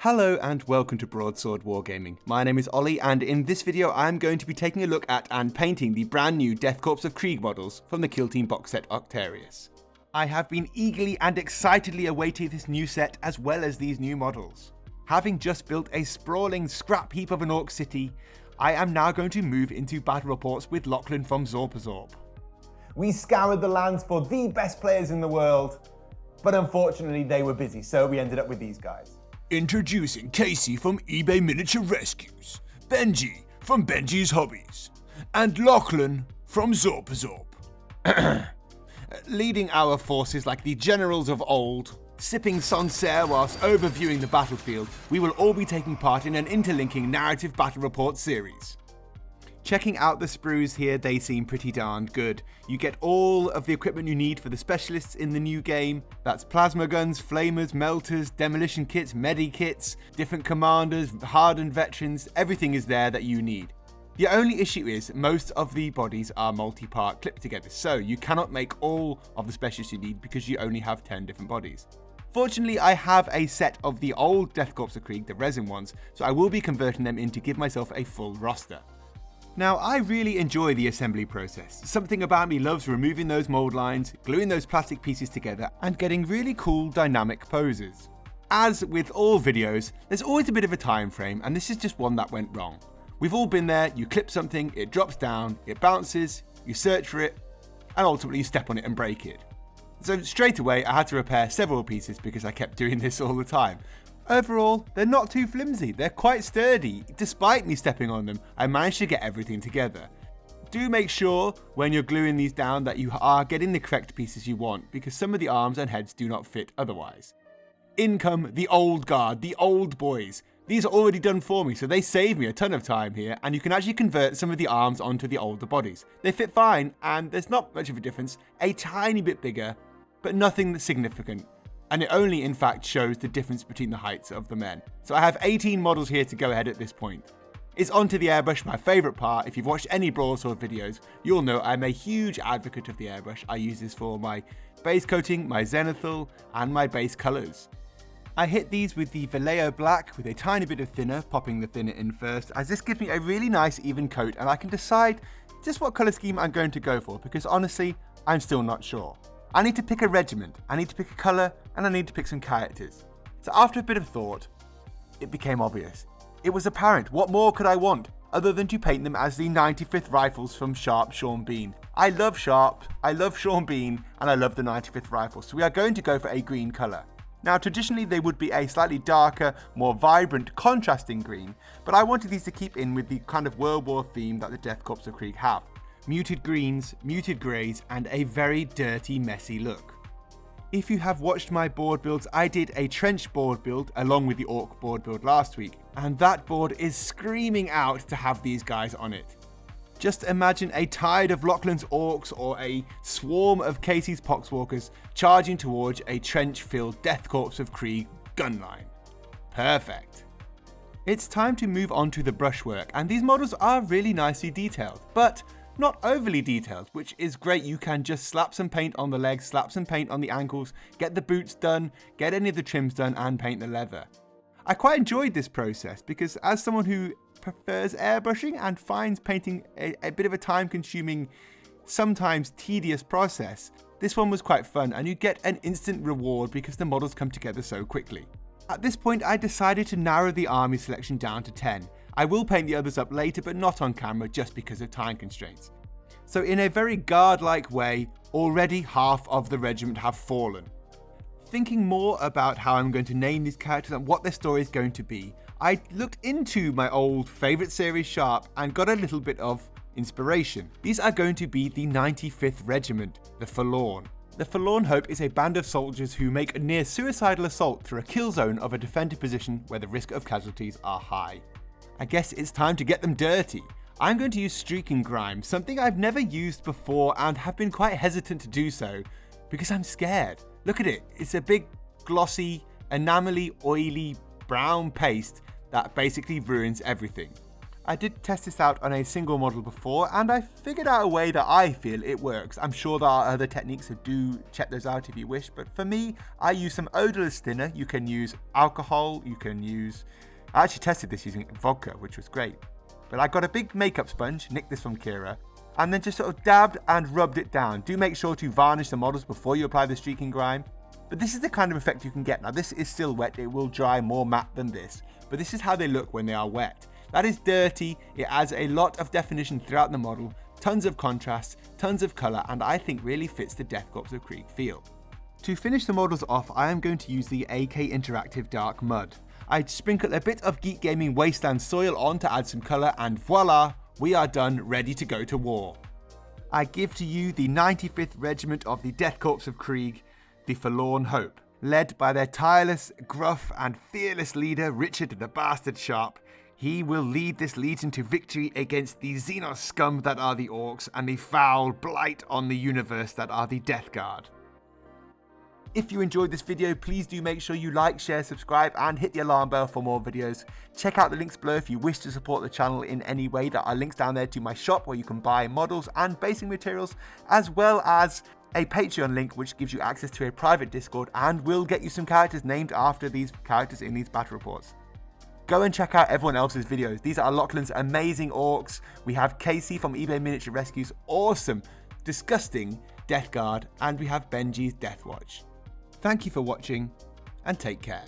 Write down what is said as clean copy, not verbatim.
Hello and welcome to Broadsword Wargaming. My name is Ollie, and in this video I'm going to be taking a look at and painting the brand new Death Korps of Krieg models from the Kill Team box set Octarius. I have been eagerly and excitedly awaiting this new set as well as these new models. Having just built a sprawling scrap heap of an Ork city, I am now going to move into battle reports with Lachlan from Zorpazorp. We scoured the lands for the best players in the world, but unfortunately they were busy, so we ended up with these guys. Introducing Casey from eBay Miniature Rescues, Benji from Benji's Hobbies, and Lachlan from Zorpazorp. Leading our forces like the generals of old, sipping Sancerre whilst overviewing the battlefield, we will all be taking part in an interlinking narrative battle report series. Checking out the sprues here, they seem pretty darn good. You get all of the equipment you need for the specialists in the new game. That's plasma guns, flamers, melters, demolition kits, medi kits, different commanders, hardened veterans, everything is there that you need. The only issue is most of the bodies are multi-part clipped together, so you cannot make all of the specialists you need because you only have 10 different bodies. Fortunately, I have a set of the old Death Korps of Krieg, the resin ones, so I will be converting them in to give myself a full roster. Now, I really enjoy the assembly process. Something about me loves removing those mold lines, gluing those plastic pieces together, and getting really cool dynamic poses. As with all videos, there's always a bit of a time frame, and this is just one that went wrong. We've all been there, you clip something, it drops down, it bounces, you search for it, and ultimately you step on it and break it. So straight away, I had to repair several pieces because I kept doing this all the time. Overall, they're not too flimsy, they're quite sturdy. Despite me stepping on them, I managed to get everything together. Do make sure when you're gluing these down that you are getting the correct pieces you want, because some of the arms and heads do not fit otherwise. In come the old guard, the old boys. These are already done for me, so they save me a ton of time here, and you can actually convert some of the arms onto the older bodies. They fit fine, and there's not much of a difference, a tiny bit bigger, but nothing that's significant. And it only in fact shows the difference between the heights of the men. So I have 18 models here to go ahead at this point. It's onto the airbrush, my favourite part. If you've watched any Broadsword videos, you'll know I'm a huge advocate of the airbrush. I use this for my base coating, my zenithal, and my base colours. I hit these with the Vallejo Black with a tiny bit of thinner, popping the thinner in first, as this gives me a really nice even coat and I can decide just what colour scheme I'm going to go for, because honestly, I'm still not sure. I need to pick a regiment, I need to pick a colour, and I need to pick some characters. So after a bit of thought, it became obvious. It was apparent. What more could I want other than to paint them as the 95th Rifles from Sharp Sean Bean? I love Sharp, I love Sean Bean, and I love the 95th Rifles, so we are going to go for a green colour. Now traditionally they would be a slightly darker, more vibrant, contrasting green, but I wanted these to keep in with the kind of World War theme that the Death Korps of Krieg have. Muted greens, muted greys, and a very dirty, messy look. If you have watched my board builds, I did a trench board build along with the Ork board build last week, and that board is screaming out to have these guys on it. Just imagine a tide of Lachlan's Orks or a swarm of Casey's Poxwalkers charging towards a trench-filled Death Korps of Krieg gun line. Perfect. It's time to move on to the brushwork, and these models are really nicely detailed, but not overly detailed, which is great. You can just slap some paint on the legs, slap some paint on the ankles, get the boots done, get any of the trims done, and paint the leather. I quite enjoyed this process because as someone who prefers airbrushing and finds painting a bit of a time-consuming, sometimes tedious process, this one was quite fun, and you get an instant reward because the models come together so quickly. At this point, I decided to narrow the army selection down to 10. I will paint the others up later, but not on camera just because of time constraints. So in a very guard-like way, already half of the regiment have fallen. Thinking more about how I'm going to name these characters and what their story is going to be, I looked into my old favourite series Sharp and got a little bit of inspiration. These are going to be the 95th Regiment, the Forlorn. The Forlorn Hope is a band of soldiers who make a near suicidal assault through a kill zone of a defended position where the risk of casualties are high. I guess it's time to get them dirty. I'm going to use Streaking Grime, something I've never used before and have been quite hesitant to do so because I'm scared. Look at it, it's a big glossy, enamely, oily, brown paste that basically ruins everything. I did test this out on a single model before, and I figured out a way that I feel it works. I'm sure there are other techniques, so do check those out if you wish, but for me, I use some odorless thinner. You can use alcohol, I actually tested this using vodka, which was great. But I got a big makeup sponge, nicked this from Kira, and then just sort of dabbed and rubbed it down. Do make sure to varnish the models before you apply the streaking grime. But this is the kind of effect you can get. Now this is still wet, it will dry more matte than this, but this is how they look when they are wet. That is dirty, it adds a lot of definition throughout the model, tons of contrast, tons of colour, and I think really fits the Death Corps of Krieg feel. To finish the models off, I am going to use the AK Interactive Dark Mud. I sprinkle a bit of Geek Gaming Wasteland soil on to add some colour, and voila, we are done, ready to go to war. I give to you the 95th Regiment of the Death Corps of Krieg, the Forlorn Hope, led by their tireless, gruff and fearless leader Richard the Bastard Sharp. He will lead this legion to victory against the Xenos scum that are the Orks and the foul blight on the universe that are the Death Guard. If you enjoyed this video, please do make sure you like, share, subscribe and hit the alarm bell for more videos. Check out the links below if you wish to support the channel in any way. There are links down there to my shop where you can buy models and basing materials, as well as a Patreon link which gives you access to a private Discord and will get you some characters named after these characters in these battle reports. Go and check out everyone else's videos. These are Lachlan's amazing orcs. We have Casey from eBay Miniature Rescue's awesome, disgusting Death Guard, and we have Benji's Deathwatch. Thank you for watching, and take care.